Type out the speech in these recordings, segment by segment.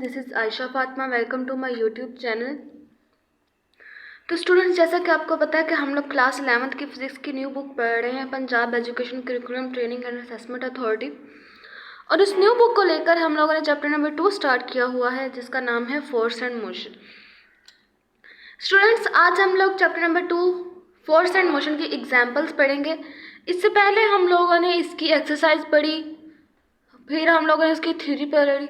This is Ayesha Fatima. Welcome to my YouTube channel. तो students, जैसा कि आपको पता है कि हम लोग क्लास 11th की फिजिक्स की न्यू बुक पढ़ रहे हैं, Punjab education curriculum training and assessment authority. और इस न्यू बुक को लेकर हम लोगों ने चैप्टर नंबर 2 स्टार्ट किया हुआ है, जिसका नाम है फोर्स एंड मोशन। स्टूडेंट्स, आज हम लोग chapter number 2 force and motion की एग्जाम्पल्स पढ़ेंगे। इससे पहले हम लोगों ने इसकी एक्सरसाइज पढ़ी, फिर हम लोगों ने इसकी थ्योरी पढ़ी।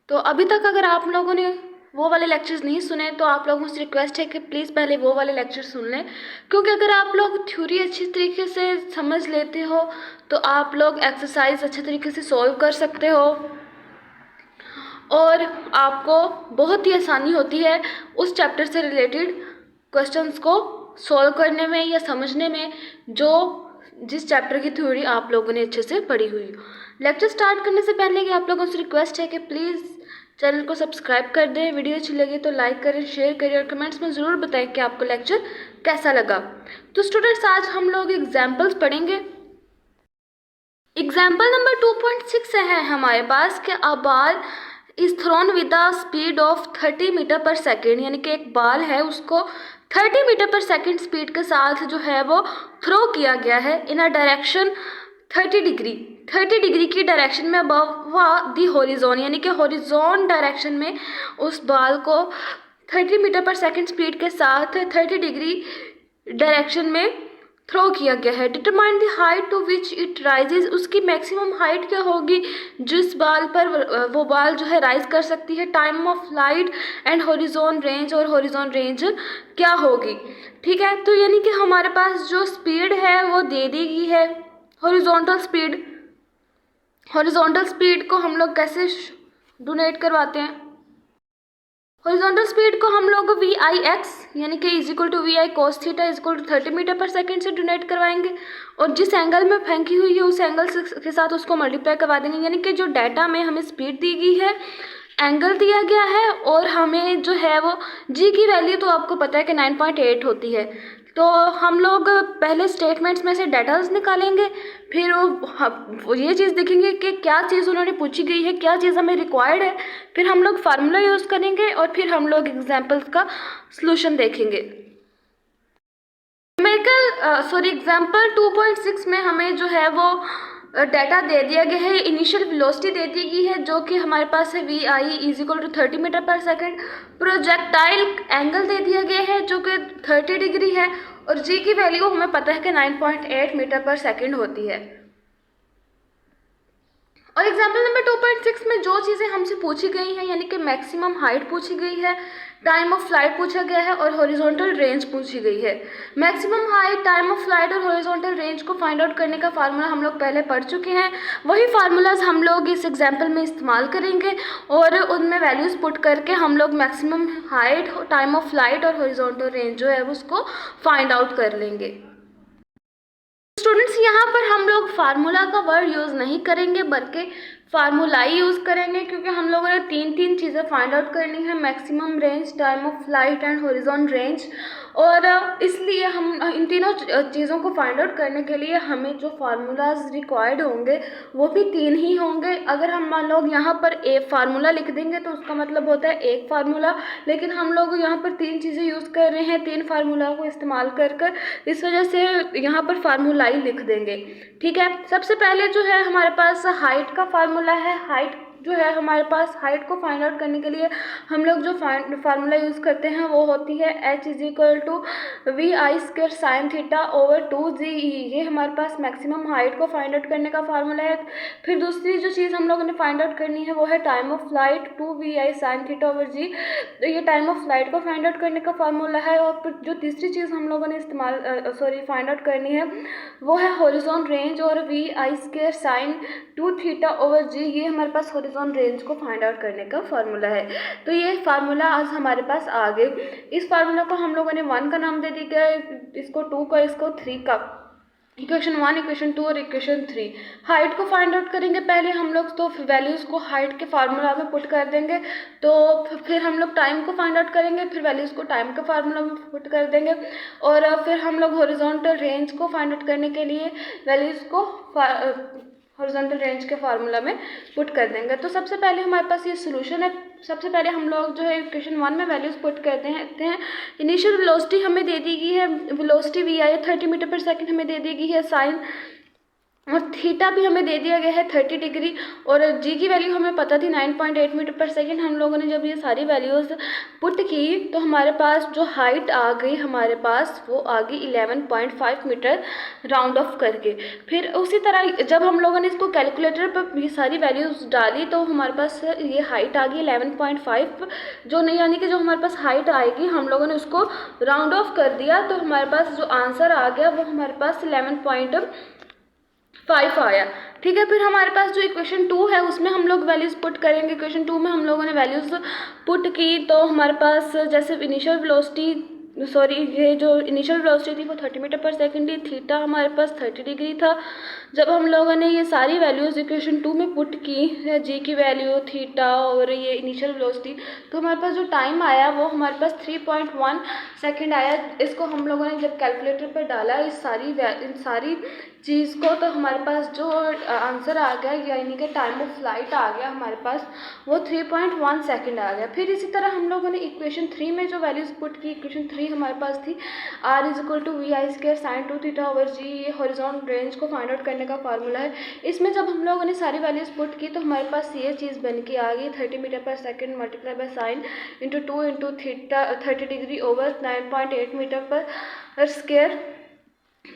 तो अभी तक अगर आप लोगों ने वो वाले लेक्चर्स नहीं सुने तो आप लोगों से रिक्वेस्ट है कि प्लीज़ पहले वो वाले लेक्चर सुन लें, क्योंकि अगर आप लोग थ्योरी अच्छी तरीके से समझ लेते हो तो आप लोग एक्सरसाइज अच्छे तरीके से सॉल्व कर सकते हो और आपको बहुत ही आसानी होती है उस चैप्टर से रिलेटेड क्वेश्चंस को सॉल्व करने में या समझने में, जिस चैप्टर की थ्योरी आप लोगों ने अच्छे से पढ़ी हुई हो। लेक्चर स्टार्ट करने से पहले कि आप लोगों से रिक्वेस्ट है कि प्लीज़ चैनल को सब्सक्राइब कर दें, वीडियो अच्छी लगी तो लाइक करें, शेयर करें और कमेंट्स में ज़रूर बताएं कि आपको लेक्चर कैसा लगा। तो स्टूडेंट्स, आज हम लोग एग्जाम्पल्स पढ़ेंगे। एग्जाम्पल नंबर 2.6 है हमारे पास कि a ball is thrown with the speed of 30 metre per second, यानी कि एक बॉल है, उसको 30 मीटर पर सेकेंड स्पीड के साथ जो है वो थ्रो किया गया है इन अ डायरेक्शन 30 डिग्री की डायरेक्शन में अबव दी हॉरिजॉन, यानी कि हॉरिजॉन डायरेक्शन में उस बॉल को 30 मीटर पर सेकेंड स्पीड के साथ 30 डिग्री डायरेक्शन में थ्रो किया गया है। Determine the height to which it rises, उसकी मैक्सिमम हाइट क्या होगी जिस बॉल पर वो बॉल जो है राइज कर सकती है। Time of flight and horizon range, और हॉरिजॉन रेंज क्या होगी। ठीक है, तो यानी कि हमारे पास जो स्पीड है वो दे दी गई है, हॉरिजॉन्टल स्पीड को हम लोग कैसे डोनेट करवाते हैं। हॉरिजॉन्टल स्पीड को हम लोग VIX यानी कि is equal to VI cos थीटा is equal to 30 metre per second से डोनेट करवाएंगे, और जिस एंगल में फेंकी हुई है उस एंगल के साथ उसको मल्टीप्लाई करवा देंगे। यानी कि जो डाटा में हमें स्पीड दी गई है, एंगल दिया गया है, और हमें जो है वो G की वैल्यू तो आपको पता है कि 9.8 होती है। तो हम लोग पहले स्टेटमेंट्स में से डेटास निकालेंगे, फिर वो ये चीज़ देखेंगे कि क्या चीज़ उन्होंने पूछी गई है, क्या चीज़ हमें रिक्वायर्ड है, फिर हम लोग फार्मूला यूज़ करेंगे और फिर हम लोग एग्जाम्पल्स का सॉल्यूशन देखेंगे। एग्जाम्पल 2.6 में हमें जो है वो डाटा दे दिया गया है, इनिशियल वेलोसिटी दे दी गई है जो कि हमारे पास है VI is equal to 30 metre per second. Projectile angle दे दिया गया है जो कि 30 डिग्री है, और G की वैल्यू हमें पता है कि 9.8 मीटर पर सेकेंड होती है। और एग्जाम्पल नंबर 2.6 में जो चीज़ें हमसे पूछी गई हैं, यानी कि मैक्सिमम हाइट पूछी गई है, टाइम ऑफ फ्लाइट पूछा गया है और हॉरिजॉन्टल रेंज पूछी गई है। Maximum height, time of flight और हॉरिजॉन्टल रेंज को फाइंड आउट करने का फार्मूला हम लोग पहले पढ़ चुके हैं, वही फार्मूलाज हम लोग इस एग्जाम्पल में इस्तेमाल करेंगे और उनमें वैल्यूज़ पुट करके हम लोग maximum height, time of flight और हॉरिजॉन्टल रेंज जो है उसको फाइंड आउट कर लेंगे। स्टूडेंट्स, यहाँ पर हम लोग फार्मूला का वर्ड यूज़ नहीं करेंगे बल्कि फार्मूला ही यूज़ करेंगे, क्योंकि हम लोगों ने तीन चीज़ें फाइंड आउट करनी है, maximum range, time of flight and horizon range. और इसलिए हम इन तीनों चीज़ों को फाइंड आउट करने के लिए हमें जो फार्मूलाज रिक्वायर्ड होंगे वो भी 3 ही होंगे। अगर हम मान लो यहाँ पर एक फार्मूला लिख देंगे तो उसका मतलब होता है एक फार्मूला, लेकिन हम लोग यहाँ पर 3 चीज़ें यूज़ कर रहे हैं 3 फार्मूला को इस्तेमाल कर इस वजह से यहाँ पर फार्मूला ही लिख देंगे। ठीक है, सबसे पहले जो है हमारे पास हाइट का फार्मूला है। हाइट जो है हमारे पास, हाइट को फाइंड आउट करने के लिए हम लोग जो फार्मूला यूज़ करते हैं वो होती है H is equal to VI square sine theta over 2GE। ये हमारे पास मैक्सिमम हाइट को फाइंड आउट करने का फार्मूला है। फिर दूसरी जो चीज़ हम लोगों ने फाइंड आउट करनी है वो है time of flight 2VI sign theta over G। तो ये टाइम ऑफ फ्लाइट को फाइंड आउट करने का फार्मूला है। और फिर जो तीसरी चीज़ हम लोगों ने फाइंड आउट करनी है वो है हॉरिजॉन रेंज और VI square sign 2 theta over G। ये हमारे पास हॉरिजॉन रेंज को फाइंड आउट करने का फार्मूला है। तो ये फार्मूला आज हमारे पास आ गए। इस फार्मूला को हम लोगों ने 1 का नाम दे दिया, इसको 2 का, इसको 3 का। इक्वेशन 1, इक्वेशन 2 और इक्वेशन 3। हाइट को फाइंड आउट करेंगे पहले हम लोग, तो वैल्यूज़ को हाइट के फार्मूला में पुट कर देंगे। तो फिर हम लोग टाइम को फाइंड आउट करेंगे, फिर वैल्यूज़ को टाइम के फार्मूला में पुट कर देंगे, और फिर हम लोग हॉरिजॉन्टल रेंज को फाइंड आउट करने के लिए वैल्यूज़ को हॉरिजॉन्टल रेंज के फार्मूला में पुट कर देंगे। तो सबसे पहले हमारे पास ये सोल्यूशन है। सबसे पहले हम लोग जो है इक्वेशन 1 में वैल्यूज पुट करते हैं। इनिशियल वेलोसिटी हमें दे दी गई है, velocity we I 30 metre per second हमें दे दी गई है, साइन और थीटा भी हमें दे दिया गया है 30 डिग्री, और जी की वैल्यू हमें पता थी 9.8 मीटर पर सेकंड। हम लोगों ने जब ये सारी वैल्यूज़ पुट की तो हमारे पास जो हाइट आ गई हमारे पास वो आ गई 11.5 मीटर राउंड ऑफ करके। फिर उसी तरह जब हम लोगों ने इसको कैलकुलेटर पर ये सारी वैल्यूज़ डाली तो हमारे पास ये हाइट आ गई 11.5, जो नहीं यानी कि जो हमारे पास हाइट आएगी हम लोगों ने उसको राउंड ऑफ कर दिया तो हमारे पास जो आंसर आ गया वो हमारे पास 11.5 आया। ठीक है, फिर हमारे पास जो इक्वेशन 2 है उसमें हम लोग वैल्यूज़ पुट करेंगे। इक्वेशन 2 में हम लोगों ने वैल्यूज़ पुट की तो हमारे पास जैसे इनिशियल वेलोसिटी ये जो इनिशियल वेलोसिटी थी वो 30 मीटर पर सेकंड थी, थीटा हमारे पास 30 डिग्री था। जब हम लोगों ने ये सारी वैल्यूज़ इक्वेशन 2 में पुट की, जी की वैल्यू, थीटा और ये इनिशियल वेलोसिटी, तो हमारे पास जो टाइम आया वो हमारे पास 3.1 सेकंड आया। इसको हम लोगों ने जब कैलकुलेटर पर डाला इन सारी चीज़ को तो हमारे पास जो आंसर आ गया यानी कि टाइम ऑफ फ्लाइट आ गया हमारे पास वो 3.1 सेकंड आ गया। फिर इसी तरह हम लोगों ने इक्वेशन 3 में जो वैल्यूज़ पुट की, इक्वेशन 3 हमारे पास थी r=vi² sin 2θ/g, ये हॉरिजॉन्टल रेंज को फाइंड आउट करने का फार्मूला है। इसमें जब हम लोगों ने सारी वैल्यूज़ पुट की तो हमारे पास ये चीज़ बन के आ गई 30 metre per second multiply by sine into 2 into theta 30 degree over 9.8 metre per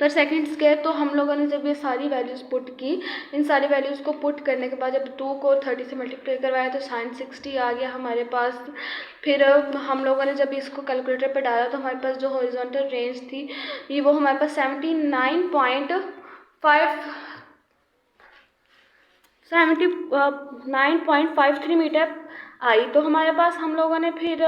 second square. तो हम लोगों ने जब ये सारी वैल्यूज़ पुट की, इन सारी वैल्यूज़ को पुट करने के बाद जब 2 को 30 से मल्टीप्लाई करवाया तो साइन 60 आ गया हमारे पास। फिर हम लोगों ने जब इसको कैलकुलेटर पर डाला तो हमारे पास जो हॉरिजॉन्टल रेंज थी ये वो हमारे पास 79.53 मीटर आई। तो हमारे पास हम लोगों ने फिर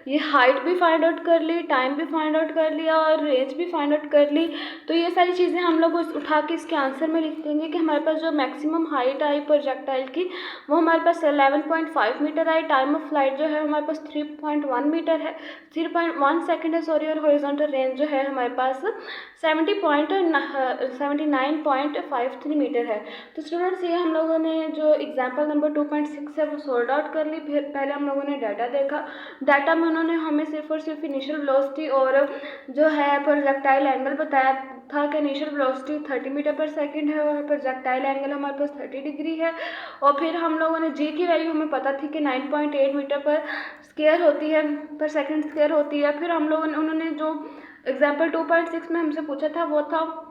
ये हाइट भी फाइंड आउट कर ली, टाइम भी फाइंड आउट कर लिया और रेंज भी फाइंड आउट कर ली। तो ये सारी चीज़ें हम लोग उठा के इसके आंसर में लिख देंगे कि हमारे पास जो मैक्सिमम हाइट आई प्रोजेक्टाइल की वो हमारे पास 11.5 मीटर आई। टाइम ऑफ फ्लाइट जो है हमारे पास 3.1 सेकेंड है और हॉरिजॉन्टल रेंज जो है हमारे पास 79.53 मीटर है। तो स्टूडेंट्स ये हम लोगों ने जो एग्जाम्पल नंबर 2.6 है वो सॉल्व आउट कर ली। फिर पहले हम लोगों ने डाटा देखा, डाटा में उन्होंने हमें सिर्फ और सिर्फ इनिशियल वेलोसिटी और जो है प्रोजेक्टाइल एंगल बताया था कि initial velocity 30 metre per second है और प्रोजेक्टाइल एंगल हमारे पास 30 डिग्री है। और फिर हम लोगों ने जी की वैल्यू हमें पता थी कि 9.8 मीटर पर स्क्वायर होती है, पर सेकंड स्क्वायर होती है। फिर हम लोगों ने उन्होंने जो एग्जाम्पल 2.6 में हमसे पूछा था वो था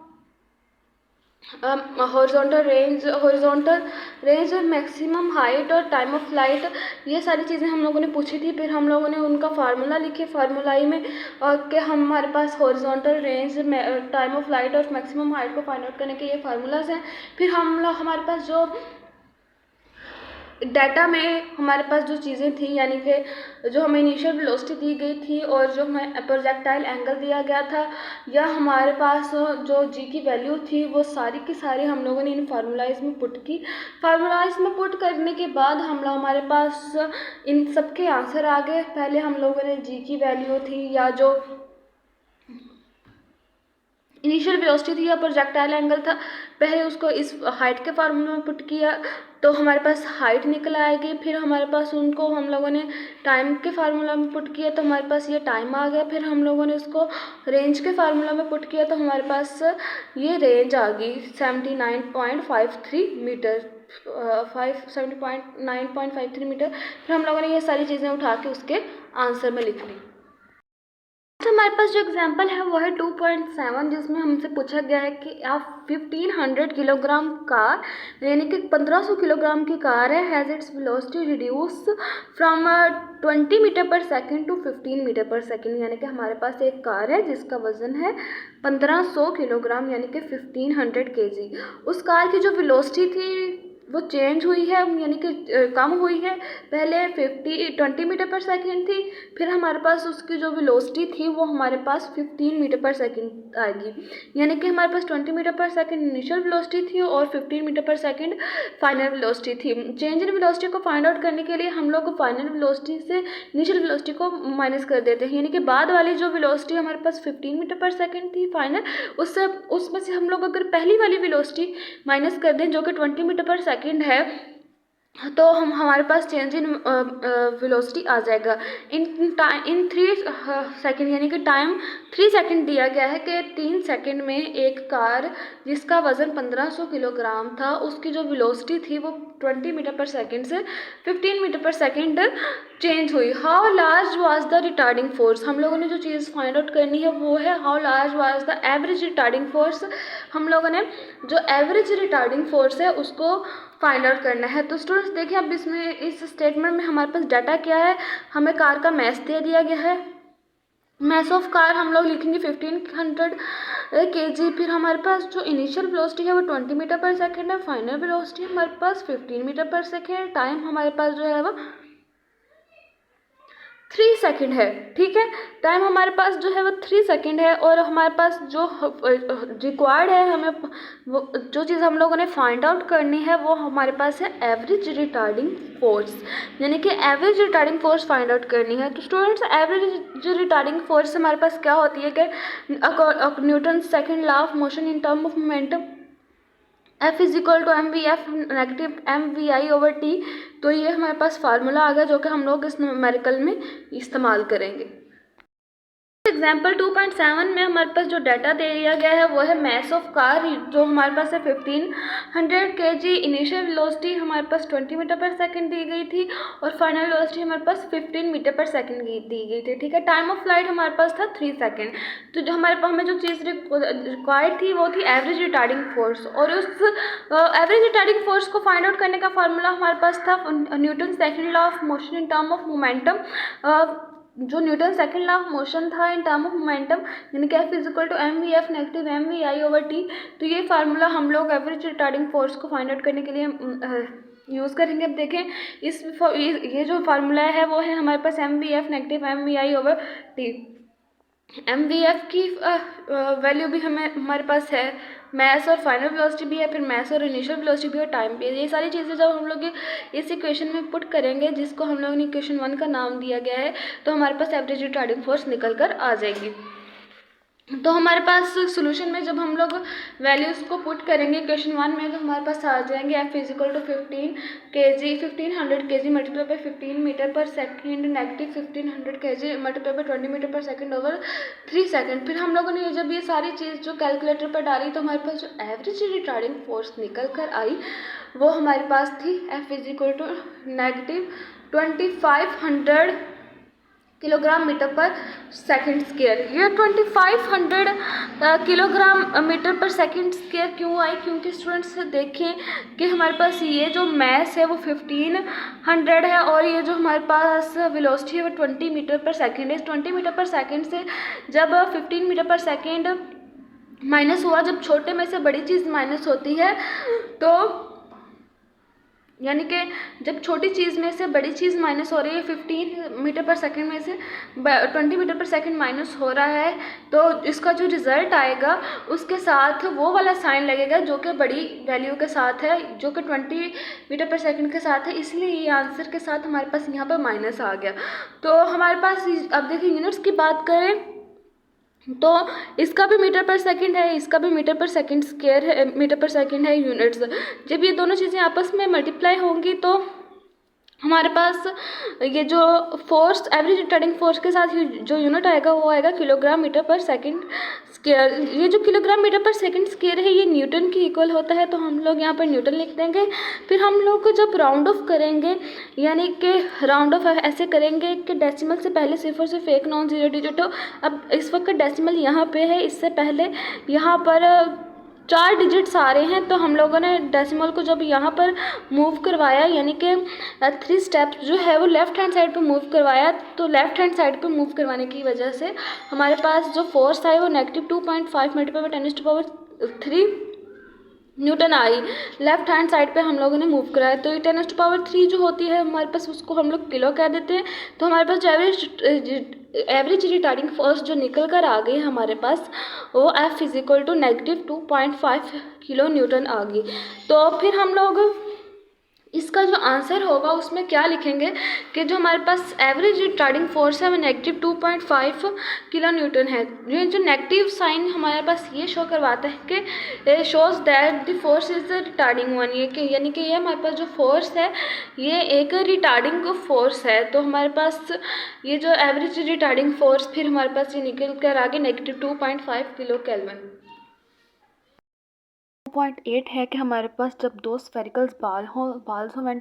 हॉरिजॉन्टल रेंज और मैक्सिमम हाइट और टाइम ऑफ फ्लाइट, ये सारी चीज़ें हम लोगों ने पूछी थी। फिर हम लोगों ने उनका फार्मूला लिखे, फार्मूलाई में कि हमारे पास horizontal range, time of flight और मैक्सिमम हाइट को फाइंड आउट करने के ये फार्मूलाज हैं। फिर हमारे पास जो डाटा में हमारे पास जो चीज़ें थी यानी कि जो हमें इनिशियल वेलोसिटी दी गई थी और जो हमें प्रोजेक्टाइल एंगल दिया गया था या हमारे पास जो जी की वैल्यू थी वो सारी की सारी हम लोगों ने इन फार्मूलाइज में पुट की। फार्मूलाइज में पुट करने के बाद हमारे पास इन सब के आंसर आ गए। पहले हम लोगों ने जी की वैल्यू थी या जो इनिशियल वेलोसिटी थी या प्रोजेक्टाइल एंगल था, पहले उसको इस हाइट के फार्मूले में पुट किया तो हमारे पास हाइट निकल आएगी। फिर हमारे पास उनको हम लोगों ने टाइम के फार्मूला में पुट किया तो हमारे पास ये टाइम आ गया। फिर हम लोगों ने उसको रेंज के फार्मूला में पुट किया तो हमारे पास ये रेंज आ गई 79.53 मीटर 79.53 मीटर। फिर हम लोगों ने ये सारी चीज़ें उठा के उसके आंसर में लिख ली। तो हमारे पास जो एग्जांपल है वो है 2.7 जिसमें हमसे पूछा गया है कि आप 1500 किलोग्राम कार यानी कि 1500 किलोग्राम की कार है has its velocity reduce from 20 metre per second to 15 metre per second. यानी कि हमारे पास एक कार है जिसका वज़न है 1500 किलोग्राम यानी कि 1500 kg। उस कार की जो वेलोसिटी थी वो चेंज हुई है, यानी कि कम हुई है। पहले 20 मीटर पर सेकेंड थी, फिर हमारे पास उसकी जो वेलोसिटी थी वो हमारे पास 15 मीटर पर सेकेंड आएगी। यानी कि हमारे पास 20 metre per second initial velocity थी और 15 metre per second final velocity थी। चेंज इन वेलोसिटी को फाइंड आउट करने के लिए हम लोग फाइनल वेलोसिटी से इनिशियल वेलोसिटी को माइनस कर देते हैं, यानी कि बाद वाली जो वेलोसिटी हमारे पास 15 मीटर पर सेकेंड थी फाइनल, उसमें से हम लोग अगर पहली वाली वेलोसिटी माइनस कर दें जो कि 20 मीटर पर सेकेंड है, तो हमारे पास चेंज इन वेलोसिटी आ जाएगा। इन 3 सेकेंड, यानी कि टाइम 3 सेकेंड दिया गया है कि 3 सेकेंड में एक कार जिसका वज़न 1500 किलोग्राम था, उसकी जो वेलोसिटी थी वो 20 मीटर पर सेकेंड से 15 मीटर पर सेकेंड चेंज हुई। How large was the retarding force, हम लोगों ने जो चीज़ फाइंड आउट करनी है वो है how large was the average retarding force. हम लोगों ने जो एवरेज रिटार्डिंग फोर्स है उसको फाइंड आउट करना है। तो स्टूडेंट्स देखिए, अब इसमें इस स्टेटमेंट में हमारे पास डाटा क्या है, हमें कार का मैस दे दिया गया है। मैस ऑफ कार हम लोग लिखेंगे 1500 kg। फिर हमारे पास जो इनिशियल वेलोसिटी है वो 20 मीटर पर सेकेंड है, फाइनल वेलोसिटी हमारे पास 15 मीटर पर सेकेंड, टाइम हमारे पास जो है वो 3 सेकेंड है। ठीक है, टाइम हमारे पास जो है वो 3 सेकेंड है। और हमारे पास जो रिक्वायर्ड है, हमें वो जो चीज़ हम लोगों ने फाइंड आउट करनी है वो हमारे पास है एवरेज रिटार्डिंग फोर्स, यानी कि average retarding force find out करनी है। तो स्टूडेंट्स, एवरेज रिटार्डिंग फोर्स हमारे पास क्या होती है कि Newton second law of motion in term of momentum F is equal to mvf negative mvi/t। तो ये हमारे पास फार्मूला आ गया जो कि हम लोग इस न्यूमेरिकल में इस्तेमाल करेंगे। एग्जाम्पल 2.7 में हमारे पास जो डाटा दे दिया गया है वो है मैस ऑफ कार, जो हमारे पास है 1500 kg। इनिशियल वेलोसिटी हमारे पास 20 मीटर पर सेकंड दी गई थी और फाइनल वेलोसिटी हमारे पास 15 मीटर पर सेकंड दी गई थी। ठीक है, टाइम ऑफ फ्लाइट हमारे पास था 3 सेकंड। तो जो हमारे पास हमें जो चीज़ रिक्वायर्ड थी वो थी एवरेज रिटार्डिंग फोर्स, और उस एवरेज रिटार्डिंग फोर्स को फाइंड आउट करने का फार्मूला हमारे पास था Newton second law of motion in term of momentum. जो Newton second law of motion था इन टर्म ऑफ मोमेंटम, यानी कि F is equal to mvf negative mvi/t। तो ये फार्मूला हम लोग एवरेज रिटार्डिंग फोर्स को फाइंड आउट करने के लिए यूज़ करेंगे। अब देखें, ये जो फार्मूला है वो है हमारे पास mvf नेगेटिव mvi/t। mvf की वैल्यू भी हमारे पास है, मैस और फाइनल वेलोसिटी भी है, फिर मैस और इनिशियल वेलोसिटी भी और टाइम भी है। ये सारी चीज़ें जब हम लोग इस इक्वेशन में पुट करेंगे, जिसको हम लोग ने इक्वेशन 1 का नाम दिया गया है, तो हमारे पास एवरेज रिटार्डिंग फोर्स निकल कर आ जाएगी। तो हमारे पास सोल्यूशन में जब हम लोग वैल्यूज़ को पुट करेंगे इक्वेशन 1 में, तो हमारे पास आ जाएंगे F is equal to 1500 kg multiply by 15 metre per second negative 1500 kg multiply by 20 metre per second over 3 second. फिर हम लोगों ने जब ये सारी चीज़ जो कैलकुलेटर पर डाली, तो हमारे पास जो एवरेज रिटार्डिंग फोर्स निकल कर आई वो हमारे पास थी F is equal to negative 2500 kilogram metre per second square. ये 2500 kilogram metre per second square क्यों आई? क्योंकि स्टूडेंट्स देखें कि हमारे पास ये जो मैस है वो 1500 है और ये जो हमारे पास वेलोसिटी है वो 20 मीटर पर सेकंड है। इस 20 मीटर पर सेकंड से जब 15 मीटर पर सेकंड माइनस हुआ, जब छोटे में से बड़ी चीज़ माइनस होती है, तो यानी कि जब छोटी चीज़ में से बड़ी चीज़ माइनस हो रही है, 15 मीटर पर सेकंड में से 20 मीटर पर सेकंड माइनस हो रहा है, तो इसका जो रिज़ल्ट आएगा उसके साथ वो वाला साइन लगेगा जो कि बड़ी वैल्यू के साथ है, जो कि 20 मीटर पर सेकंड के साथ है। इसलिए ये आंसर के साथ हमारे पास यहाँ पर माइनस आ गया। तो हमारे पास अब देखिए यूनिट्स की बात करें तो इसका भी मीटर पर सेकंड है, इसका भी मीटर पर सेकंड स्क्वायर है, मीटर पर सेकंड है यूनिट्स। जब ये दोनों चीज़ें आपस में मल्टीप्लाई होंगी तो हमारे पास ये जो फोर्स एवरेज रिटार्डिंग फोर्स के साथ जो यूनिट आएगा वो आएगा kilogram metre per second square. ये जो kilogram metre per second square है ये न्यूटन की इक्वल होता है, तो हम लोग यहाँ पर न्यूटन लिख देंगे। फिर हम लोग जब राउंड ऑफ करेंगे, यानी कि राउंड ऑफ ऐसे करेंगे कि डेसिमल से पहले सिर्फ सिर्फ एक नॉन जीरो डिजिट हो। अब इस वक्त डेसिमल यहाँ पे है, इससे पहले यहाँ पर 4 डिजिट्स आ रहे हैं, तो हम लोगों ने डेसिमल को जब यहाँ पर मूव करवाया, यानी कि 3 स्टेप्स जो है वो लेफ़्ट हैंड साइड पे मूव करवाया, तो लेफ़्ट हैंड साइड पे मूव करवाने की वजह से हमारे पास जो फोर्स आए वो -2.5 multiply by 10⁻³ Newton I. Left hand side पे हम लोगों ने मूव कराया, तो ये 10⁻³ जो होती है हमारे पास, उसको हम लोग किलो कह देते हैं। तो हमारे पास जो एवरेज रिटार्डिंग फोर्स जो निकल कर आ गई हमारे पास, वो F = -2.5 किलो न्यूटन आ गई। तो फिर हम लोग इसका जो आंसर होगा उसमें क्या लिखेंगे कि जो हमारे पास एवरेज रिटार्डिंग फोर्स है वो -2.5 किलो न्यूटन है। ये जो नेगेटिव साइन हमारे पास ये शो करवाता है कि shows that the force is the retarding one, ये कि यानी कि ये हमारे पास जो फोर्स है ये एक रिटार्डिंग फोर्स है। तो हमारे पास ये जो एवरेज रिटार्डिंग फोर्स फिर हमारे पास ये निकल कर आगे -2.5 किलो केल्विन। 2.8 है कि हमारे पास जब दो स्फेरिकल balls हो when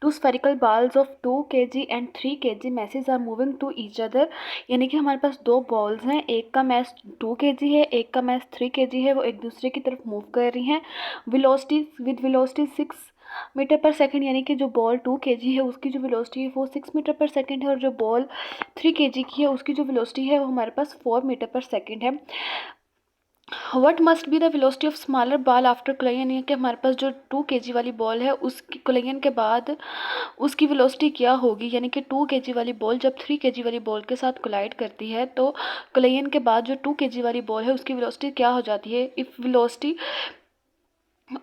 two spherical balls of 2 kg and 3 kg masses are moving to each other, यानी कि हमारे पास दो बॉल्स हैं, एक का मैस 2 kg है, एक का मैस 3 kg है, वो एक दूसरे की तरफ मूव कर रही हैं वेलोसिटी 6 मीटर पर सेकेंड, यानी कि जो बॉल 2 kg है उसकी जो वेलोसिटी है वो 6 मीटर पर सेकेंड है, और जो बॉल 3 kg की है उसकी जो वेलोसिटी है वो हमारे पास 4 मीटर पर सेकेंड है। What must be the velocity of smaller ball after collision, यानी कि हमारे पास जो 2 kg वाली बॉल है उसकी कोलिजन के बाद उसकी वेलोसिटी क्या होगी, यानी कि 2 kg वाली बॉल जब 3 kg वाली बॉल के साथ कोलाइड करती है तो कोलिजन के बाद जो 2 kg वाली बॉल है उसकी वेलोसिटी क्या हो जाती है। If velocity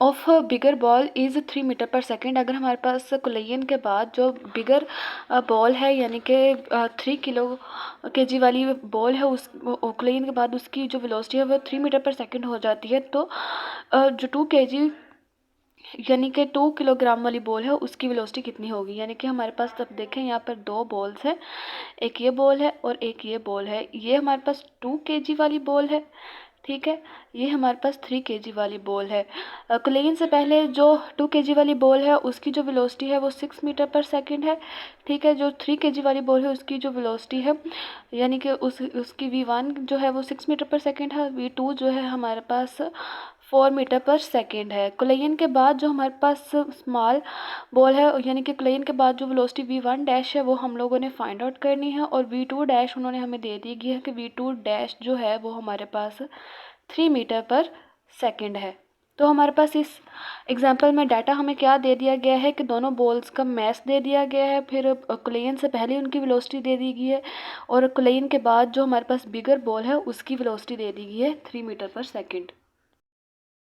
of bigger ball is 3 metre per second, अगर हमारे पास कोलिजन के बाद जो बिगर बॉल है यानी कि 3 किलो kg वाली बॉल है उस कोलिजन के बाद उसकी जो वेलोसिटी है वो 3 मीटर पर सेकेंड हो जाती है, तो जो 2 kg यानी कि 2 किलोग्राम वाली बॉल है उसकी वेलोसिटी कितनी होगी। यानी कि हमारे पास अब देखें यहाँ पर दो बॉल्स हैं, एक ये बॉल है और एक ये बॉल है। ये हमारे पास 2 kg वाली बॉल है, ठीक है, ये हमारे पास 3 kg वाली बॉल है। कोलिजन से पहले जो 2 kg वाली बॉल है उसकी जो वेलोसिटी है वो 6 मीटर पर सेकेंड है, ठीक है। जो 3 kg वाली बॉल है उसकी जो वेलोसिटी है यानी कि उसकी V1 जो है वो 6 मीटर पर सेकेंड है, V2 जो है हमारे पास 4 मीटर पर सेकेंड है। कोलिजन के बाद जो हमारे पास स्मॉल बॉल है यानी कि कोलिजन के बाद जो वेलोसिटी V1 डैश है वो हम लोगों ने फाइंड आउट करनी है, और V2 डैश उन्होंने हमें दे दी गई है कि V2 डैश जो है वो हमारे पास 3 मीटर पर सेकेंड है। तो हमारे पास इस एग्जाम्पल में डाटा हमें क्या दे दिया गया है कि दोनों बॉल्स का मैस दे दिया गया है, फिर कोलिजन से पहले उनकी वेलोसिटी दे दी गई है, और कोलिजन के बाद जो हमारे पास बिगर बॉल है उसकी वेलोसिटी दे दी गई है 3 metre per second.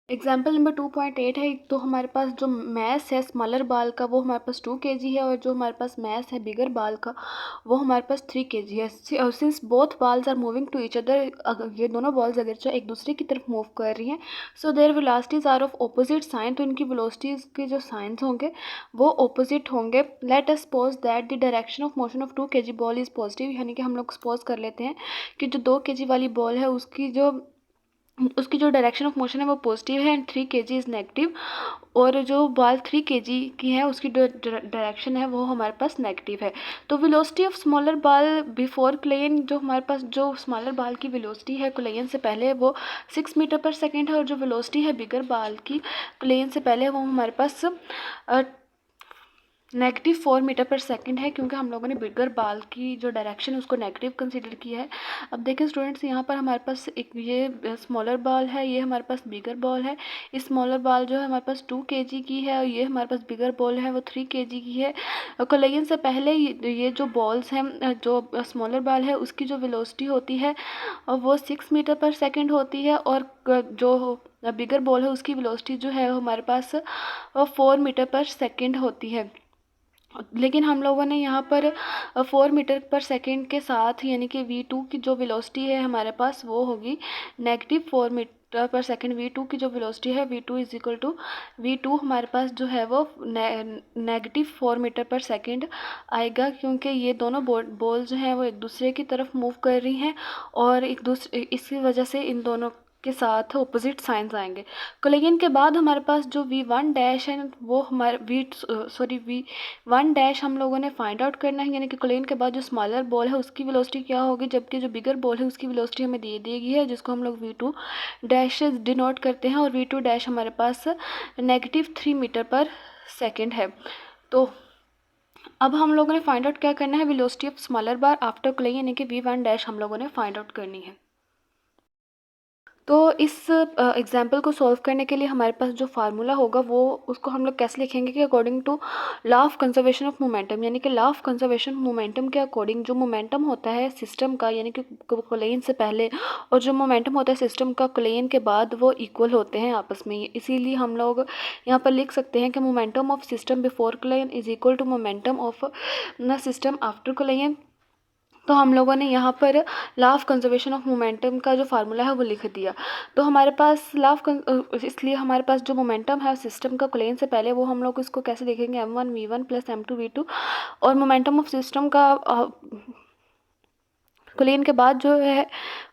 Example number 2.8 है, तो हमारे पास जो मैस है स्मॉलर बाल का वो हमारे पास 2 kg है, और जो हमारे पास मैस है बिगर बाल का वो हमारे पास 3 kg है। Since both balls are moving to each other, ये दोनों बॉल्स अगर जो एक दूसरे की तरफ मूव कर रही हैं, so their velocities are of opposite sign, तो इनकी वेलोसिटीज़ के जो साइंस होंगे वो ऑपोजिट होंगे। Let us suppose that the direction of motion of 2 kg ball is positive, यानी कि हम लोग सपोज कर लेते हैं कि जो 2 kg वाली बॉल है उसकी जो डायरेक्शन ऑफ मोशन है वो पॉजिटिव है एंड 3 kg इज़ नेगेटिव, और जो बॉल 3 kg की है उसकी डायरेक्शन है वो हमारे पास नेगेटिव है। तो velocity of smaller ball before collision, जो हमारे पास जो स्मॉलर बॉल की वेलोसिटी है कोलिजन से पहले वो 6 मीटर पर सेकेंड है, और जो वेलोसिटी है बिगर बॉल की कोलिजन से पहले वो हमारे पास -4 मीटर पर सेकेंड है, क्योंकि हम लोगों ने बिगर बॉल की जो डायरेक्शन है उसको नेगेटिव कंसीडर किया है। अब देखें स्टूडेंट्स, यहाँ पर हमारे पास एक ये स्मॉलर बॉल है, ये हमारे पास बिगर बॉल है। इस स्मॉलर बॉल जो है हमारे पास 2 kg की है, और ये हमारे पास बिगर बॉल है वो 3 kg की है। कोलिजन से पहले ये जो बॉल्स हैं, जो स्मॉलर बॉल है उसकी जो वेलोसिटी होती है वो 6 मीटर पर सेकेंड होती है, और जो बिगर बॉल है उसकी वेलोसिटी जो है हमारे पास 4 मीटर पर सेकेंड होती है। लेकिन हम लोगों ने यहाँ पर 4 मीटर पर सेकेंड के साथ यानी कि V2 की जो वेलोसिटी है हमारे पास वो होगी -4 मीटर पर सेकेंड। V2 की जो वेलोसिटी है V2 = V2 हमारे पास जो है वो -4 मीटर पर सेकेंड आएगा, क्योंकि ये दोनों बॉल जो हैं वो एक दूसरे की तरफ मूव कर रही हैं, और इसी वजह से इन दोनों के साथ ऑपोजिट साइंस आएंगे। कोलिजन के बाद हमारे पास जो V1 डैश है वो हमारे V1 डैश हम लोगों ने फाइंड आउट करना है, यानी कि कोलिजन के बाद जो स्मॉलर बॉल है उसकी वेलोसिटी क्या होगी, जबकि जो बिगर बॉल है उसकी वेलोसिटी हमें दे दी गई है जिसको हम लोग V2 डैश से डिनोट करते हैं, और V2 डैश हमारे पास -3 मीटर पर सेकेंड है। तो अब हम लोगों ने फाइंड आउट क्या करना है, velocity of smaller bar after collision, यानी कि V1 डैश हम लोगों ने फाइंड आउट करनी है। तो इस एग्जाम्पल को सॉल्व करने के लिए हमारे पास जो फार्मूला होगा वो उसको हम लोग कैसे लिखेंगे कि according to law of conservation of momentum, यानी कि लॉ ऑफ कंजर्वेशन मोमेंटम के अकॉर्डिंग जो मोमेंटम होता है सिस्टम का, यानी कि कोलेन से पहले, और जो मोमेंटम होता है सिस्टम का कोलेन के बाद, वो इक्वल होते हैं आपस में। इसीलिए हम लोग यहाँ पर लिख सकते हैं कि momentum of system before collision is equal to momentum of the system after collision. तो हम लोगों ने यहाँ पर law of conservation of momentum का जो फार्मूला है वो लिख दिया। तो हमारे पास इसलिए हमारे पास जो मोमेंटम है सिस्टम का कोलेन से पहले, वो हम लोग इसको कैसे लिखेंगे, m1v1 प्लस m2v2, और मोमेंटम ऑफ सिस्टम का कोलेन के बाद जो है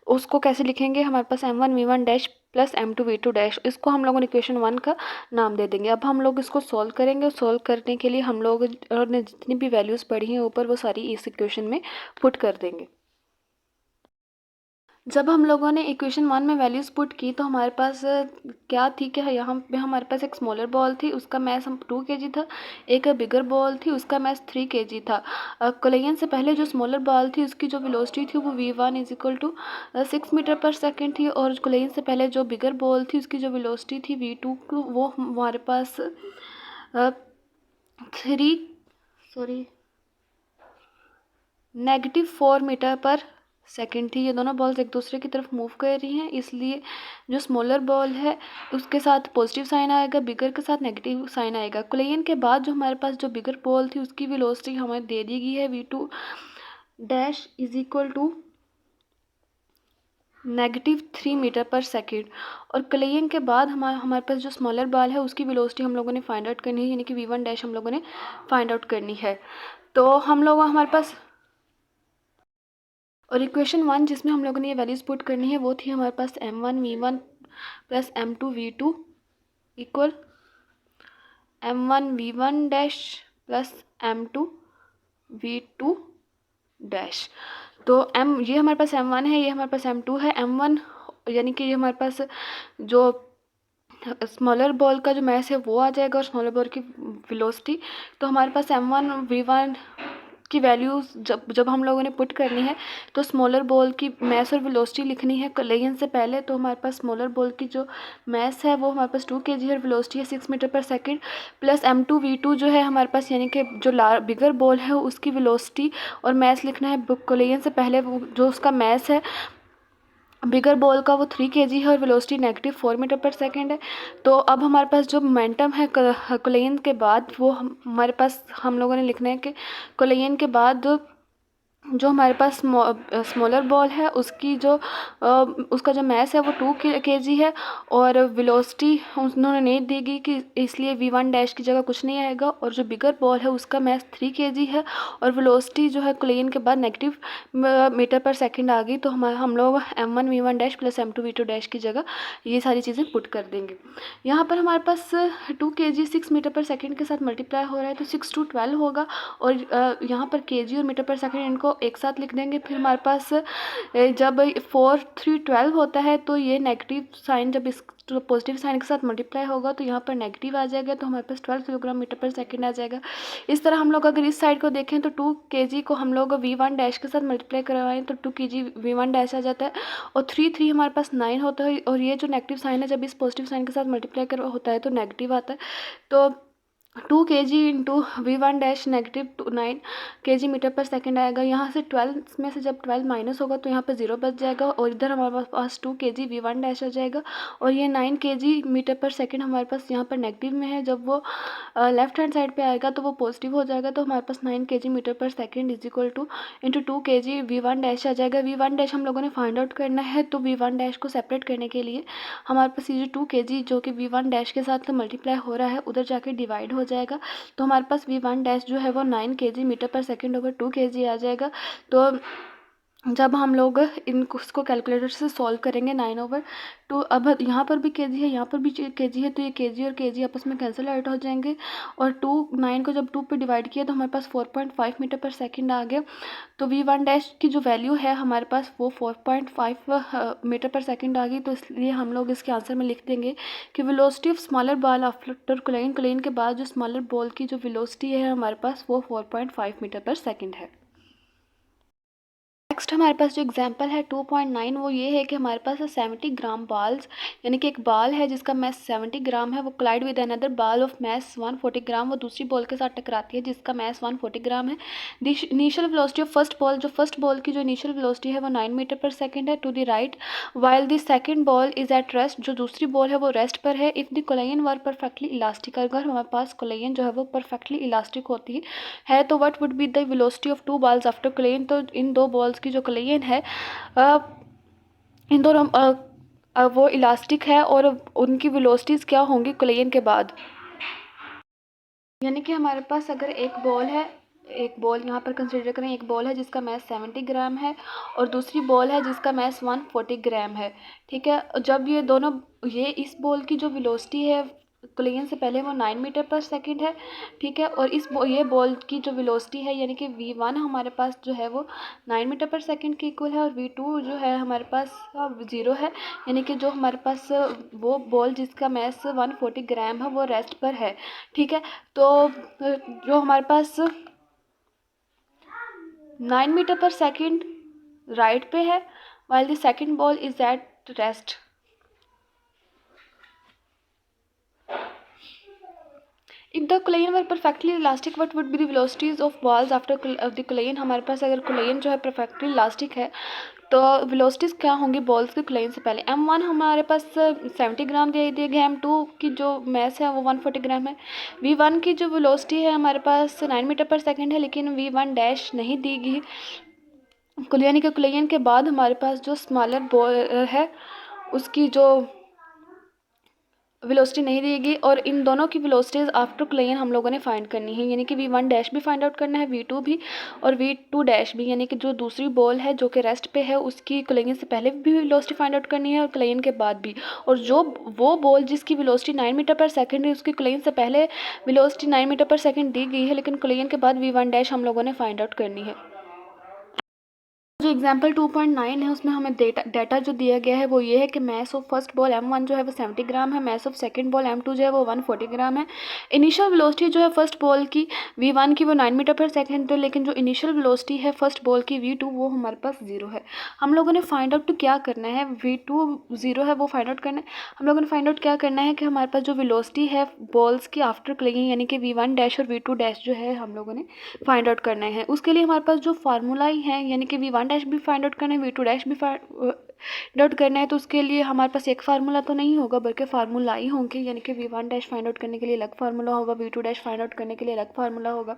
उसको कैसे लिखेंगे, हमारे पास m1v1 dash plus m2v2 dash. इसको हम लोगों ने इक्वेशन 1 का नाम दे देंगे। अब हम लोग इसको सॉल्व करेंगे। सॉल्व करने के लिए हम लोग ने जितनी भी वैल्यूज़ पढ़ी हैं ऊपर, वो सारी इस इक्वेशन में पुट कर देंगे। जब हम लोगों ने इक्वेशन 1 में वैल्यूज़ पुट की तो हमारे पास क्या थी कि यहाँ पे हमारे पास एक स्मॉलर बॉल थी, उसका मैस 2 kg था। एक बिगर बॉल थी, उसका मैस 3 kg था। कोलिजन से पहले जो स्मॉलर बॉल थी उसकी जो वेलोसिटी थी वो v1 is equal to 6 metre per second थी, और कोलिजन से पहले जो बिगर बॉल थी उसकी जो वेलोसिटी थी v2 वो हमारे पास 4 मीटर पर सेकेंड थी। ये दोनों बॉल्स एक दूसरे की तरफ मूव कर रही हैं, इसलिए जो स्मॉलर बॉल है उसके साथ पॉजिटिव साइन आएगा, बिगर के साथ नेगेटिव साइन आएगा। कोलिजन के बाद जो हमारे पास जो बिगर बॉल थी उसकी वेलोसिटी हमें दे दी गई है v2 dash is equal to -3 metre per second. और कोलिजन के बाद हमारे पास जो स्मॉलर बॉल है उसकी वेलोसिटी हम लोगों ने फाइंड आउट करनी है, यानी कि v1 डैश हम लोगों ने फाइंड आउट करनी है। तो हम लोग हमारे पास, और इक्वेशन 1 जिसमें हम लोगों ने ये वैल्यूज़ पुट करनी है वो थी हमारे पास m1v1 plus m2v2 equal m1v1 dash plus m2v2 dash. तो ये हमारे पास m1 है, ये हमारे पास m2 है। m1 यानी कि ये हमारे पास जो स्मॉलर बॉल का जो मैस है वो आ जाएगा, और स्मॉलर बॉल की वेलोसिटी। तो हमारे पास m1v1 की वैल्यूज़ जब हम लोगों ने पुट करनी है तो स्मॉलर बॉल की मैस और वेलोसिटी लिखनी है कोलिजन से पहले। तो हमारे पास स्मॉलर बॉल की जो मैस है वो हमारे पास 2 kg और वेलोसिटी है 6 metre per second, plus m2v2 जो है हमारे पास, यानी कि जो बिगर बॉल है उसकी वेलोसिटी और मैस लिखना है कोलिजन से पहले। जो उसका मैस है बिगर बॉल का वो 3 kg है और वेलोसिटी -4 मीटर पर सेकेंड है। तो अब हमारे पास जो मोमेंटम है कोलिजन के बाद, वो हमारे पास हम लोगों ने लिखना है कि कोलिजन के बाद जो हमारे पास स्मॉलर बॉल है उसकी जो उसका जो मैस है वो 2 kg है, और वेलोसिटी उन्होंने नहीं देगी कि इसलिए v1 डैश की जगह कुछ नहीं आएगा। और जो बिगर बॉल है उसका मैस 3 kg है, और वेलोसिटी जो है कोलिजन के बाद -मीटर पर सेकेंड आ गई। तो हम लोग m1v1 dash plus m2v2 dash की जगह ये सारी चीज़ें पुट कर देंगे। यहाँ पर हमारे पास 2 kg 6 मीटर पर सेकेंड के साथ मल्टीप्लाई हो रहा है, तो 6 to 12 होगा, और यहाँ पर kg और मीटर पर सेकेंड इनको एक साथ लिख देंगे। फिर हमारे पास जब 4 3 12 होता है तो ये नेगेटिव साइन जब इस पॉजिटिव साइन के साथ मल्टीप्लाई होगा तो यहाँ पर नेगेटिव आ जाएगा, तो हमारे पास 12 किलोग्राम मीटर पर सेकेंड आ जाएगा। इस तरह हम लोग अगर इस साइड को देखें तो 2 kg को हम लोग v1 डैश के साथ मल्टीप्लाई करवाएं तो 2 kg v1 डैश आ जाता है, और 3 हमारे पास 9 होता है। और ये जो नेगेटिव साइन है जब इस पॉजिटिव साइन के साथ मल्टीप्लाई कर होता है तो नेगेटिव आता है। तो 2 kg into v1 dash -9 kg metre per second आएगा। यहाँ से 12 में से जब 12 माइनस होगा तो यहाँ पर 0 बच जाएगा, और इधर हमारे पास 2 kg v1 डैश आ जाएगा, और ये 9 kg मीटर पर सेकेंड हमारे पास यहाँ पर नेगेटिव में है। जब वो लेफ्ट हैंड साइड पे आएगा तो वो पॉजिटिव हो जाएगा, तो हमारे पास 9 kg metre per second is equal to into 2 kg v1 dash आ जाएगा। v1 डैश हम लोगों ने फाइंड आउट करना है, तो v1 डैश को सेपरेट करने के लिए हमारे पास ये जो 2 kg जो कि v1 डैश के साथ मल्टीप्लाई हो रहा है उधर जाके डिवाइड हो जाएगा। तो हमारे पास v1 डैश जो है वो 9 kg metre per second over 2 kg आ जाएगा। तो जब हम लोग इसको कैलकुलेटर से सॉल्व करेंगे 9/2, अब यहाँ पर भी kg है, यहाँ पर भी kg है, तो ये kg और kg आपस में कैंसिल आउट हो जाएंगे, और 9 को जब 2 पे डिवाइड किया तो हमारे पास 4.5 मीटर पर सेकेंड आ गया। तो v1 डैश की जो वैल्यू है हमारे पास वो 4.5 मीटर पर सेकेंड आ गई। तो इसलिए हम लोग इसके आंसर में लिख देंगे कि velocity of smaller ball after collision के बाद जो स्मॉलर बॉल की जो वेलोसिटी है हमारे पास वो 4.5 मीटर पर सेकेंड है। नेक्स्ट हमारे पास जो एग्जांपल है 2.9 वो ये है कि हमारे पास 70 ग्राम बाल्स, यानी कि एक बाल है जिसका मैस 70 ग्राम है, वो क्लाइड विद अनदर बाल ऑफ मैस 140 ग्राम, वो दूसरी बॉल के साथ टकराती है जिसका मैस 140 ग्राम है। The initial velocity of first ball, जो फर्स्ट बॉल की जो इनिशियल वेलोसिटी है वो 9 मीटर पर सेकेंड है to the right, while the second ball is at rest, जो दूसरी बॉल है वो रेस्ट पर है। इफ़ द कोलेन वर परफेक्टली इलास्टिक, अगर हमारे पास कोलेन जो है वो परफेक्टली इलास्टिक होती है तो what would be the velocity of two balls after collision, तो इन दो बॉल्स की जो कोलेन है इन दोनों वो इलास्टिक है और उनकी वेलोसिटीज़ क्या होंगी कोलेन के बाद। यानी कि हमारे पास अगर एक बॉल है, एक बॉल यहाँ पर कंसिडर करें, एक बॉल है जिसका मैस 70 ग्राम है और दूसरी बॉल है जिसका मैस 140 ग्राम है। ठीक है, जब ये दोनों, ये इस बॉल की जो वेलोसिटी है कोलेन से पहले वो 9 मीटर पर सेकंड है। ठीक है, और ये बॉल की जो वेलोसिटी है यानी कि v1 हमारे पास जो है वो 9 मीटर पर सेकंड के इक्वल है और v2 जो है हमारे पास 0 है, यानी कि जो हमारे पास वो बॉल जिसका मैस 140 ग्राम है वो रेस्ट पर है। ठीक है, तो जो हमारे पास 9 मीटर पर सेकंड राइट पे है while the second ball is at rest. If the collision were perfectly elastic, what would be the velocities of balls after the collision? हमारे पास अगर collision जो है perfectly elastic है तो velocities क्या होंगी बॉल्स के collision से पहले। m1 हमारे पास 70 ग्राम दे दिए गए, m2 की जो मैस है वो 140 ग्राम है, v1 की जो velocity है हमारे पास 9 मीटर पर सेकेंड है लेकिन v1 डैश नहीं दी गई। यानी कि collision के बाद हमारे पास जो स्मॉलर बॉल है उसकी जो वेलोसिटी नहीं देगी और इन दोनों की वेलोसिटीज आफ्टर कोलेन हम लोगों ने फाइंड करनी है, यानी कि v1 डैश भी फाइंड आउट करना है, v2 भी और v2 डैश भी, यानी कि जो दूसरी बॉल है जो कि रेस्ट पे है उसकी कोलेन से पहले भी वेलोसिटी फाइंड आउट करनी है और कोलेन के बाद भी, और जो वो बॉल जिसकी वेलोसिटी 9 मीटर पर सेकेंड है उसकी कोलेन से पहले वेलोसिटी 9 मीटर पर सेकेंड दी गई है लेकिन कोलेन के बाद v1 डैश हम लोगों ने फाइंड आउट करनी है। जो एग्जाम्पल 2.9 है उसमें हमें डाटा जो दिया गया है वो ये है कि mass of first ball m1 जो है वो 70 ग्राम है, mass of second ball m2 जो है वो 140 ग्राम है। इनिशियल वेलोसिटी जो है फर्स्ट बॉल की v1 की वो 9 मीटर पर सेकंड है लेकिन जो इनिशियल वेलोसिटी है फर्स्ट बॉल की v2 वो हमारे पास 0 है। हम लोगों ने फाइंड आउट क्या करना है, v2 0 है वो फाइंड आउट करना है। हम लोगों ने फाइंड आउट क्या करना है कि हमारे पास जो वेलोसिटी है बॉल्स की आफ्टर क्लिंगिंग यानी कि v1 डैश और v2 डैश जो है हम लोगों ने फाइंड आउट करना है। उसके लिए हमारे पास जो फार्मूला ही है यानी कि v1 डैश भी फाइंड आउट करना है, v2 डैश भी फाइंड आउट करना है, तो उसके लिए हमारे पास एक फार्मूला तो नहीं होगा बल्कि फार्मूला ही होंगे, यानी कि v1 डैश फाइंड आउट करने के लिए अलग फार्मूला होगा, v2 डैश फाइंड आउट करने के लिए अलग फार्मूला होगा।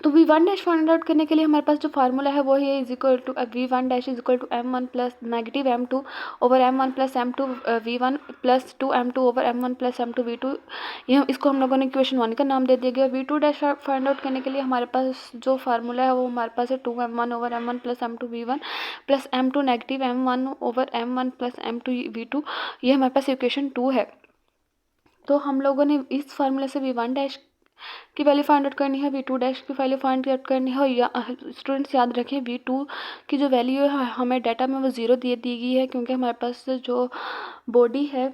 तो v1 डैश फाइंड आउट करने के लिए हमारे पास जो फार्मूला है वो है is equal to v1 dash is equal to m1 plus negative m2 over m1 plus m2 v1 plus 2m2 over m1 plus m2 v2। ये इसको हम लोगों ने इक्वेशन 1 का नाम दे दिया गया। v2 डैश फाइंड आउट करने के लिए हमारे पास जो फार्मूला है वो हमारे पास है 2m1 over m1 plus m2 v1 plus m2 negative m1 over m1 plus m2 v2। ये हमारे पास इक्वेशन 2 है। तो हम लोगों ने इस फार्मूले से v1 डैश की वैल्यू फाइंड आउट करनी है, v2 डैश की वैल्यू फाइंड आउट करनी है। या स्टूडेंट्स याद रखें v2 की जो वैल्यू है हमें डाटा में वो 0 दी गई है क्योंकि हमारे पास जो बॉडी है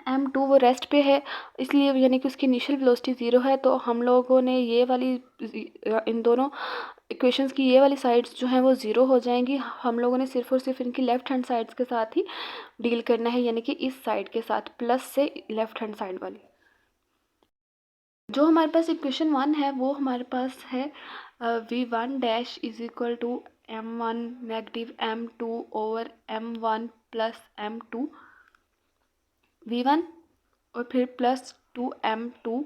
m2 वो रेस्ट पे है इसलिए, यानी कि उसकी इनिशियल वेलोसिटी 0 है। तो हम लोगों ने ये वाली इन दोनों इक्वेशंस की ये वाली साइड्स जो हैं वो 0 हो जाएंगी। हम लोगों ने सिर्फ और सिर्फ इनकी लेफ़्ट हैंड साइड्स के साथ ही डील करना है, यानी कि इस साइड के साथ प्लस से लेफ़्ट हैंड साइड वाली। जो हमारे पास इक्वेशन 1 है वो हमारे पास है v1 dash is equal to m1 negative m2 over m1 plus m2 v1 और फिर plus 2m2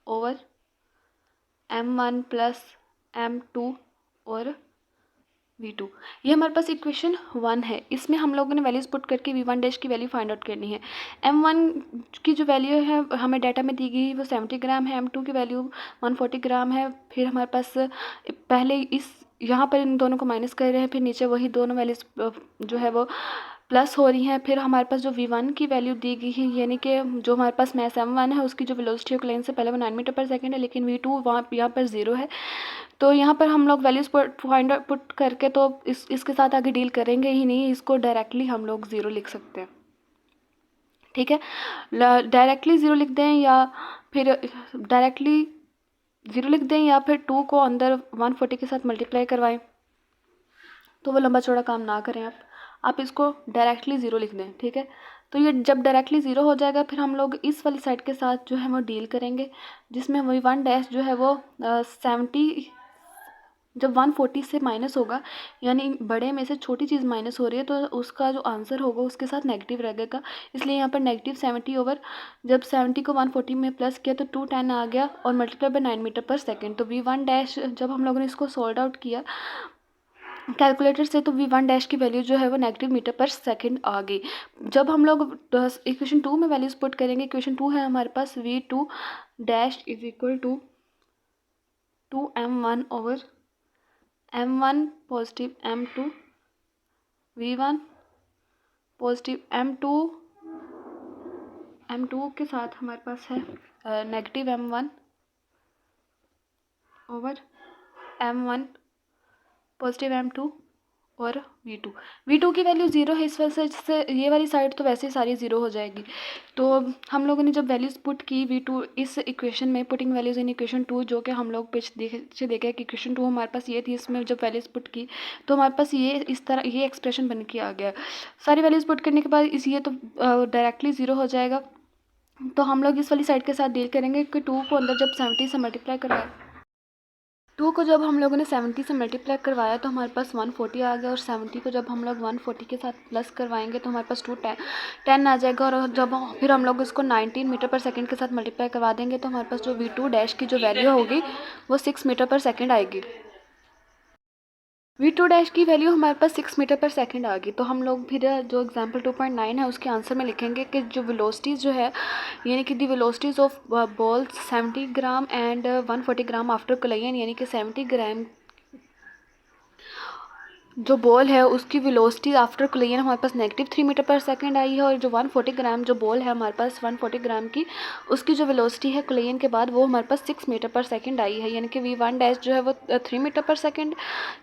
over m1 plus m2 और v2। ये हमारे पास इक्वेशन 1 है। इसमें हम लोगों ने वैल्यूज़ पुट करके v1 डैश की वैल्यू फाइंड आउट करनी है। m1 की जो वैल्यू है हमें डाटा में दी गई वो 70 ग्राम है, m2 की वैल्यू 140 ग्राम है। फिर हमारे पास पहले इस यहाँ पर इन दोनों को माइनस कर रहे हैं, फिर नीचे वही दोनों वैल्यूज़ जो है वो प्लस हो रही हैं। फिर हमारे पास जो v1 की वैल्यू दी गई है यानी कि जो हमारे पास मैस m1 है उसकी जो वेलोसिटी है कोलेन से पहले वो 9 मीटर पर सेकेंड है लेकिन v2 वहाँ यहाँ पर 0 है। तो यहाँ पर हम लोग वैल्यूज़ फाइंड आउट पुट करके तो इसके साथ आगे डील करेंगे ही नहीं, इसको डायरेक्टली हम लोग 0 लिख सकते हैं। ठीक है, डायरेक्टली 0 लिख दें या फिर डायरेक्टली 0 लिख दें या फिर 2 को अंदर 140 के साथ मल्टीप्लाई करवाएं। तो वो लंबा चौड़ा काम ना करें आप इसको डायरेक्टली ज़ीरो लिख दें, ठीक है। तो ये जब डायरेक्टली ज़ीरो हो जाएगा फिर हम लोग इस वाली साइड के साथ जो है वो डील करेंगे, जिसमें V1 डैश जो है वो 70, जब 140 से माइनस होगा यानी बड़े में से छोटी चीज़ माइनस हो रही है तो उसका जो आंसर होगा उसके साथ नेगेटिव रहेगा, इसलिए यहाँ पर -70 ओवर, जब 70 को 140 में प्लस किया तो 210 आ गया और multiply by 9 metre per second. तो V1 डैश जब हम लोगों ने इसको सॉल्व आउट किया कैलकुलेटर से तो V1 डैश की वैल्यू जो है वो नेगेटिव मीटर पर सेकंड आ गई। जब हम लोग इक्वेशन 2 में वैल्यूज पुट करेंगे, इक्वेशन 2 है हमारे पास V2 dash is equal to 2m1 over m1 positive m2 V1 positive m2 के साथ हमारे पास है negative m1 over m1 positive m2 और V2 की वैल्यू ज़ीरो है, इस वजह से ये वाली साइड तो वैसे ही सारी ज़ीरो हो जाएगी। तो हम लोगों ने जब वैल्यूज़ पुट की V2 इस इक्वेशन में, पुटिंग वैल्यूज़ इन इक्वेशन 2, जो कि हम लोग पीछे देखे कि इक्वेशन 2 हमारे पास ये थी, इसमें जब वैल्यूज़ पुट की तो हमारे पास ये इस तरह ये एक्सप्रेशन बन के आ गया। सारी वैल्यूज़ पुट करने के बाद ये तो डायरेक्टली ज़ीरो हो जाएगा। तो हम लोग इस वाली साइड के साथ डील करेंगे कि 2 को अंदर जब 70 से मल्टीप्लाई करवाए, 2 को जब हम लोगों ने 70 से मल्टीप्लाई करवाया तो हमारे पास 140 आ गया, और 70 को जब हम लोग 140 के साथ प्लस करवाएंगे तो हमारे पास 210 आ जाएगा। और जब फिर हम लोग इसको 19 मीटर पर सेकंड के साथ मल्टीप्लाई करवा देंगे तो हमारे पास जो V2 डैश की जो वैल्यू होगी वो 6 मीटर पर सेकंड आएगी। V2 डैश की वैल्यू हमारे पास 6 मीटर पर सेकंड आ गई। तो हम लोग फिर जो एग्जांपल 2.9 है उसके आंसर में लिखेंगे कि जो वेलोसिटीज़ जो है यानी कि the velocities of balls 70 gram and 140 gram after collision, यानी कि 70 ग्राम जो बॉल है उसकी वेलोसिटी आफ्टर कोलिजन हमारे पास -3 मीटर पर सेकंड आई है, और जो 140 ग्राम जो बॉल है हमारे पास 140 ग्राम की उसकी जो वेलोसिटी है कोलिजन के बाद वो हमारे पास 6 मीटर पर सेकंड आई है, यानी कि V1 डैश जो है वो 3 मीटर पर सेकंड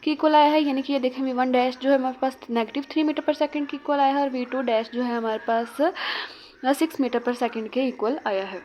की इक्वल आया है। यानी कि ये देखें V1 डैश जो है हमारे पास -3 मीटर पर सेकंड की इक्वल आया है, और V2 डैश जो है हमारे पास 6 मीटर पर सेकंड के इक्वल आया है।